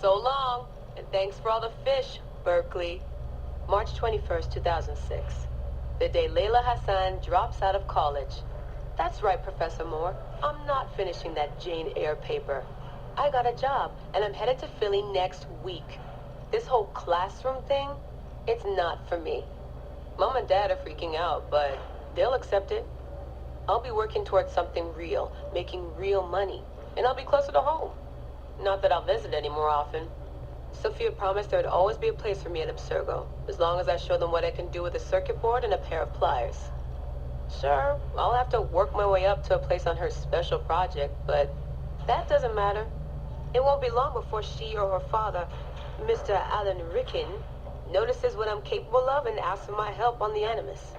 So long, and thanks for all the fish, Berkeley. March 21st, 2006. The day Layla Hassan drops out of college. That's right, Professor Moore. I'm not finishing that Jane Eyre paper. I got a job, and I'm headed to Philly next week. This whole classroom thing, it's not for me. Mom and Dad are freaking out, but they'll accept it. I'll be working towards something real, making real money, and I'll be closer to home. Not that I'll visit any more often. Sophia promised there would always be a place for me at Abstergo, as long as I show them what I can do with a circuit board and a pair of pliers. Sure, I'll have to work my way up to a place on her special project, but that doesn't matter. It won't be long before she or her father, Mr. Alan Ricken, notices what I'm capable of and asks for my help on the Animus.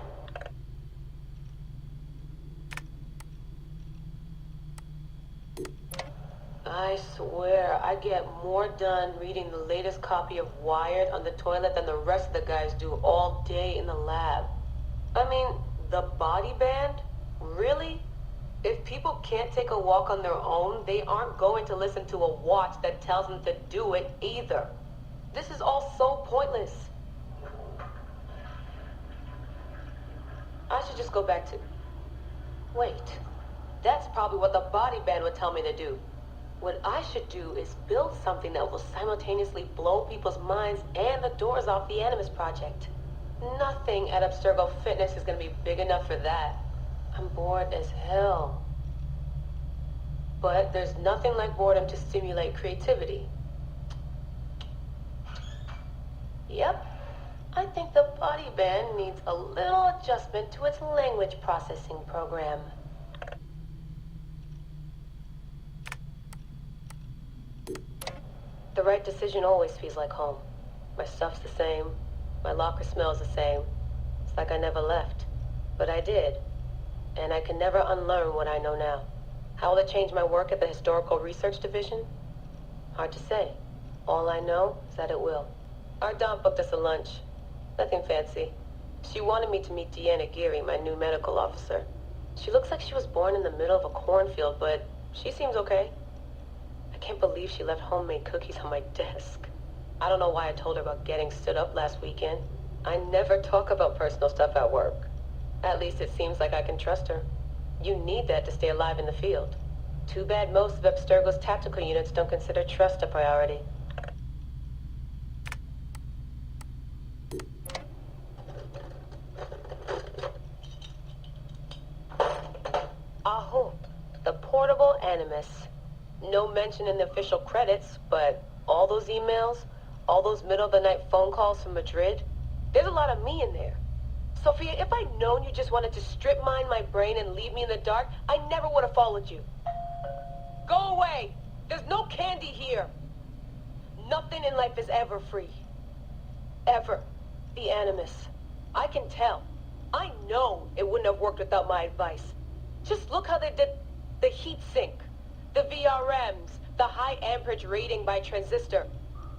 I swear, I get more done reading the latest copy of Wired on the toilet than the rest of the guys do all day in the lab. I mean, the body band? Really? If people can't take a walk on their own, they aren't going to listen to a watch that tells them to do it either. This is all so pointless. I should just go back to... Wait, that's probably what the body band would tell me to do. What I should do is build something that will simultaneously blow people's minds and the doors off the Animus Project. Nothing at Abstergo Fitness is going to be big enough for that. I'm bored as hell. But there's nothing like boredom to stimulate creativity. Yep. I think the body band needs a little adjustment to its language processing program. The right decision always feels like home. My stuff's the same. My locker smells the same. It's like I never left. But I did. And I can never unlearn what I know now. How will it change my work at the Historical Research Division? Hard to say. All I know is that it will. Our Dom booked us a lunch. Nothing fancy. She wanted me to meet Deanna Geary, my new medical officer. She looks like she was born in the middle of a cornfield, but she seems okay. I can't believe she left homemade cookies on my desk. I don't know why I told her about getting stood up last weekend. I never talk about personal stuff at work. At least it seems like I can trust her. You need that to stay alive in the field. Too bad most of Abstergo's tactical units don't consider trust a priority. Aho, the portable Animus. No mention in the official credits, but all those emails, all those middle-of-the-night phone calls from Madrid, there's a lot of me in there. Sophia, if I'd known you just wanted to strip mine my brain and leave me in the dark, I never would have followed you. Go away! There's no candy here! Nothing in life is ever free. Ever. The Animus. I can tell. I know it wouldn't have worked without my advice. Just look how they did the heat sink, the VRMs, the high amperage rating by transistor.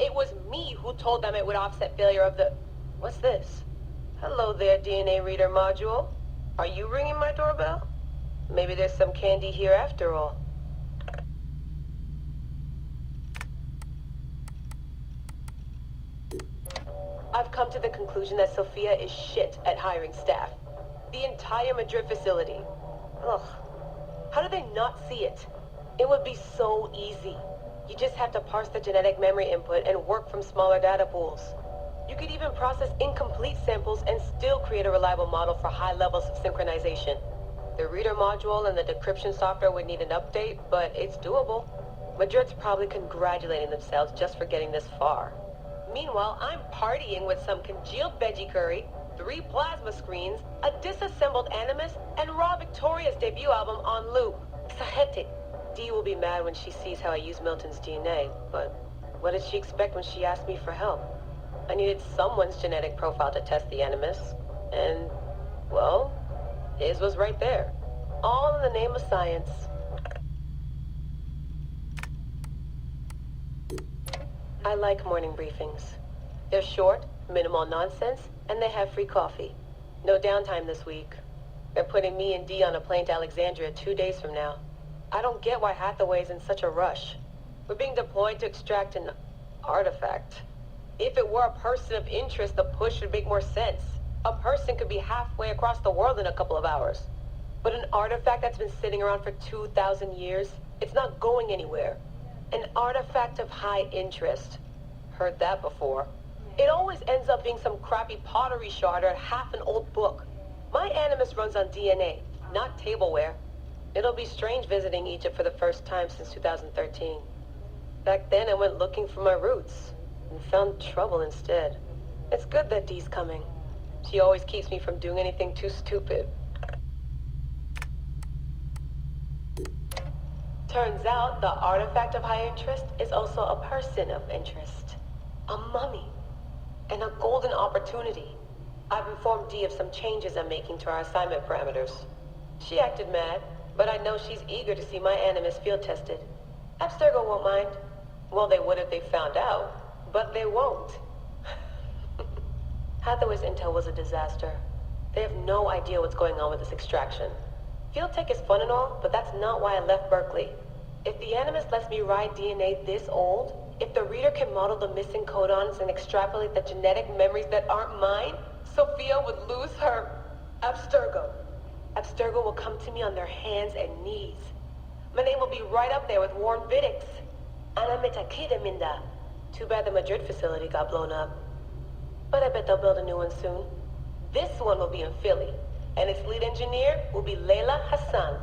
It was me who told them it would offset failure of the... What's this? Hello there, DNA reader module. Are you ringing my doorbell? Maybe there's some candy here after all. I've come to the conclusion that Sophia is shit at hiring staff. The entire Madrid facility. Ugh. How do they not see it? It would be so easy. You just have to parse the genetic memory input and work from smaller data pools. You could even process incomplete samples and still create a reliable model for high levels of synchronization. The reader module and the decryption software would need an update, but it's doable. Madrid's probably congratulating themselves just for getting this far. Meanwhile, I'm partying with some congealed veggie curry, 3 plasma screens, a disassembled Animus, and Raw Victoria's debut album on loop. Exahete. Dee will be mad when she sees how I use Milton's DNA, but what did she expect when she asked me for help? I needed someone's genetic profile to test the Animus, and, well, his was right there. All in the name of science. I like morning briefings. They're short, minimal nonsense, and they have free coffee. No downtime this week. They're putting me and Dee on a plane to Alexandria 2 days from now. I don't get why Hathaway's in such a rush. We're being deployed to extract an Artifact. If it were a person of interest, the push would make more sense. A person could be halfway across the world in a couple of hours. But an artifact that's been sitting around for 2,000 years, it's not going anywhere. An artifact of high interest. Heard that before. It always ends up being some crappy pottery shard or half an old book. My animus runs on DNA, not tableware. It'll be strange visiting Egypt for the first time since 2013. Back then I went looking for my roots, and found trouble instead. It's good that Dee's coming. She always keeps me from doing anything too stupid. Turns out the artifact of high interest is also a person of interest. A mummy. And a golden opportunity. I've informed Dee of some changes I'm making to our assignment parameters. She acted mad, but I know she's eager to see my animus field tested. Abstergo won't mind. Well, they would if they found out, but they won't. Hathaway's intel was a disaster. They have no idea what's going on with this extraction. Field tech is fun and all, but that's not why I left Berkeley. If the animus lets me ride DNA this old, if the reader can model the missing codons and extrapolate the genetic memories that aren't mine, Sophia would lose her Abstergo. Abstergo will come to me on their hands and knees. My name will be right up there with Warren Viddick's. Ana Metakida Minda. Too bad the Madrid facility got blown up. But I bet they'll build a new one soon. This one will be in Philly, and its lead engineer will be Leila Hassan.